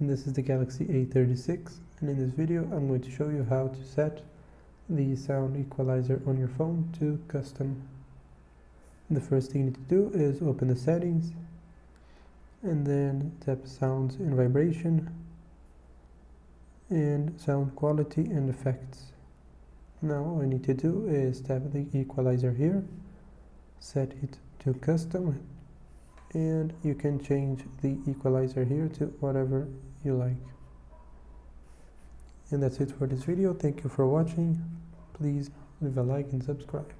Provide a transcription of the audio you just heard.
and this is the Galaxy A36, and in this video I'm going to show you how to set the sound equalizer on your phone to custom. The first thing you need to do is open the settings and then tap sounds and vibration and sound quality and effects. Now all I need to do is tap the equalizer here, set it to custom, and you can change the equalizer here to whatever you like. And that's it for this video. Thank you for watching. Please leave a like and subscribe.